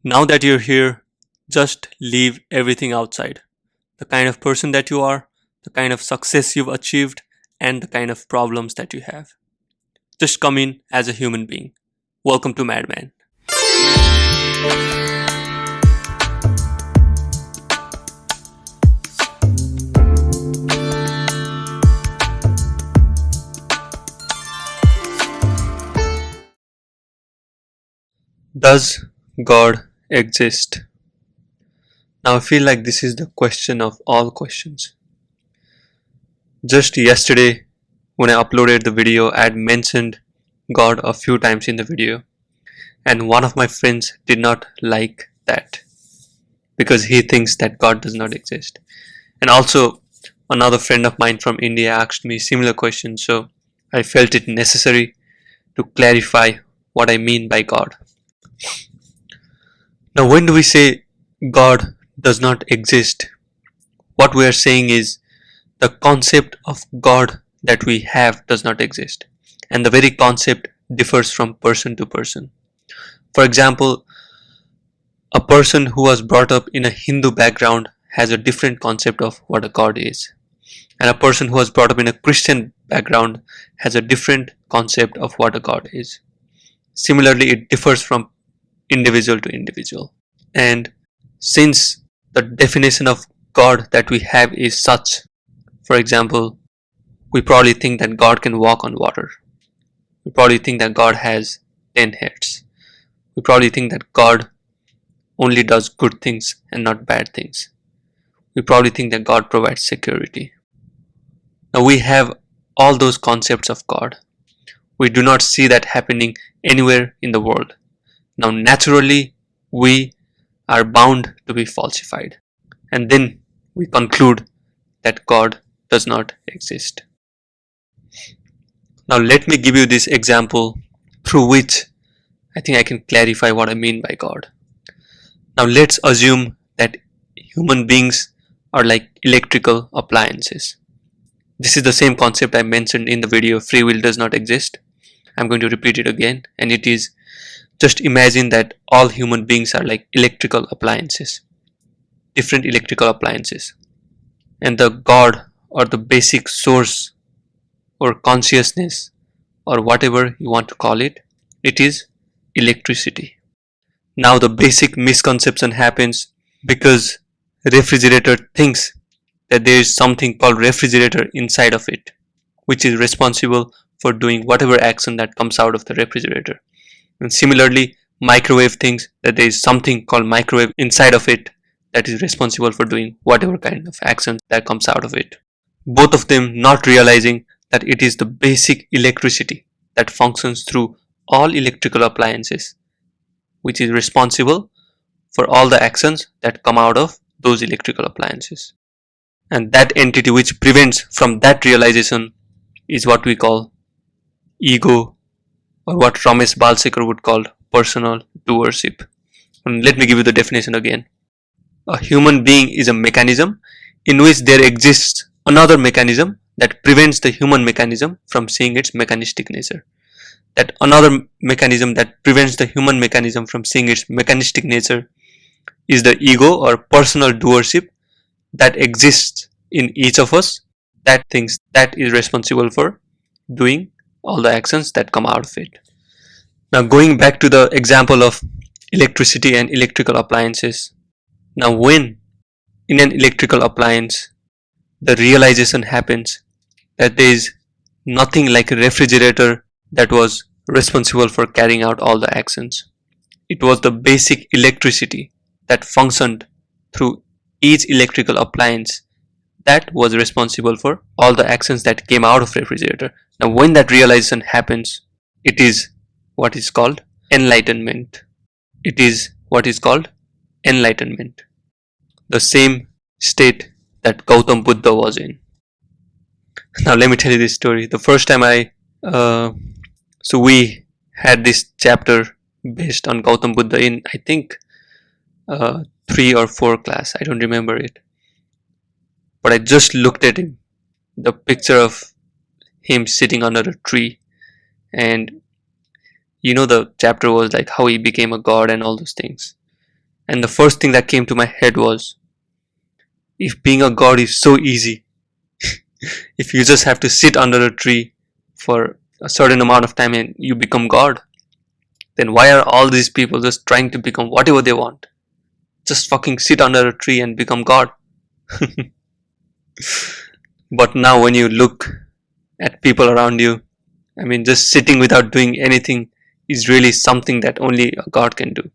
Now that you're here, just leave everything outside. The kind of person that you are, the kind of success you've achieved, and the kind of problems that you have. Just come in as a human being. Welcome to MadMan. Does God exist? Now I feel like this is the question of all questions. Just yesterday, when I uploaded the video, I had mentioned God a few times in the video, and one of my friends did not like that because he thinks that God does not exist. And also, another friend of mine from India asked me similar questions, so I felt it necessary to clarify what I mean by God. Now, when do we say God does not exist? What we are saying is the concept of God that we have does not exist, and the very concept differs from person to person. For example, a person who was brought up in a Hindu background has a different concept of what a God is, and a person who was brought up in a Christian background has a different concept of what a God is. Similarly, it differs from individual to individual. And since the definition of God that we have is such, for example, we probably think that God can walk on water. We probably think that God has 10 heads. We probably think that God only does good things and not bad things. We probably think that God provides security. Now we have all those concepts of God. We do not see that happening anywhere in the world. Now naturally, we are bound to be falsified. And then we conclude that God does not exist. Now let me give you this example through which I think I can clarify what I mean by God. Now let's assume that human beings are like electrical appliances. This is the same concept I mentioned in the video Free Will Does Not Exist. I'm going to repeat it again, and it is, just imagine that all human beings are like electrical appliances, different electrical appliances, and the God or the basic source or consciousness or whatever you want to call it, it is electricity. Now the basic misconception happens because refrigerator thinks that there is something called refrigerator inside of it, which is responsible for doing whatever action that comes out of the refrigerator. And similarly, microwave thinks that there is something called microwave inside of it that is responsible for doing whatever kind of action that comes out of it. Both of them not realizing that it is the basic electricity that functions through all electrical appliances, which is responsible for all the actions that come out of those electrical appliances. And that entity which prevents from that realization is what we call ego, or what Ramesh Balsekar would call personal doership. And let me give you the definition again. A human being is a mechanism in which there exists another mechanism that prevents the human mechanism from seeing its mechanistic nature. That another mechanism that prevents the human mechanism from seeing its mechanistic nature is the ego or personal doership that exists in each of us, that thinks that is responsible for doing all the actions that come out of it. Now going back to the example of electricity and electrical appliances. Now when in an electrical appliance the realization happens that there is nothing like a refrigerator that was responsible for carrying out all the actions. It was the basic electricity that functioned through each electrical appliance that was responsible for all the actions that came out of refrigerator. Now when that realization happens, it is what is called enlightenment. It is what is called enlightenment. The same state that Gautam Buddha was in. Now let me tell you this story. The first time we had this chapter based on Gautam Buddha in, I think, 3 or 4 class. I don't remember it. But I just looked at him, the picture of him sitting under a tree, and the chapter was like how he became a god and all those things. And the first thing that came to my head was, if being a god is so easy, if you just have to sit under a tree for a certain amount of time and you become god, then why are all these people just trying to become whatever they want? Just fucking sit under a tree and become god. But now when you look at people around you, I mean, just sitting without doing anything is really something that only a god can do.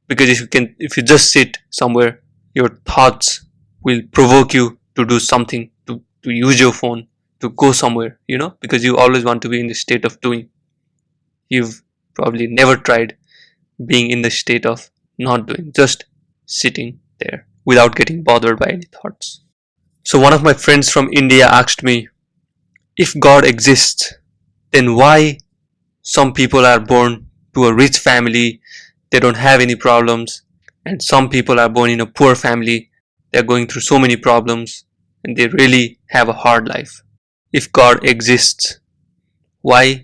Because if you just sit somewhere, your thoughts will provoke you to do something, to use your phone, to go somewhere, because you always want to be in the state of doing. You've probably never tried being in the state of not doing, just sitting there without getting bothered by any thoughts. So one of my friends from India asked me, if God exists, then why some people are born to a rich family, they don't have any problems, and some people are born in a poor family, they're going through so many problems, and they really have a hard life. If God exists, why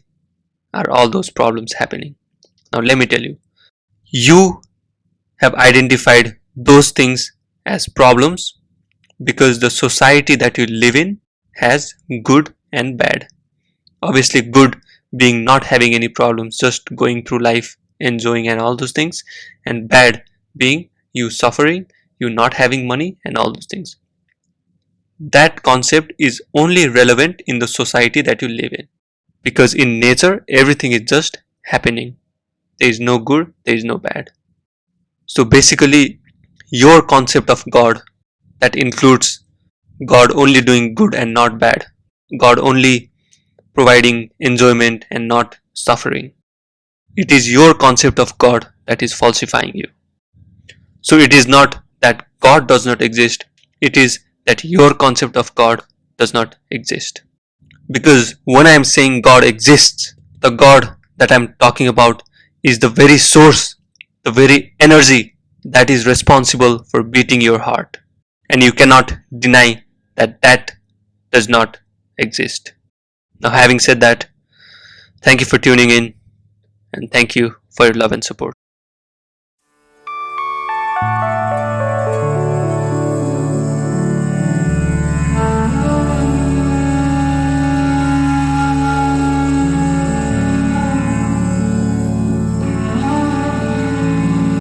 are all those problems happening? Now let me tell you, you have identified those things as problems because the society that you live in has good and bad. Obviously, good being not having any problems, just going through life, enjoying and all those things, and bad being you suffering, you not having money and all those things. That concept is only relevant in the society that you live in, because in nature everything is just happening. There is no good, there is no bad. So basically, your concept of God, that includes God only doing good and not bad, God only providing enjoyment and not suffering, it is your concept of God that is falsifying you. So it is not that God does not exist, it is that your concept of God does not exist. Because when I am saying God exists, the God that I am talking about is the very source, the very energy that is responsible for beating your heart. And you cannot deny that that does not exist. Now, having said that, thank you for tuning in, and thank you for your love and support.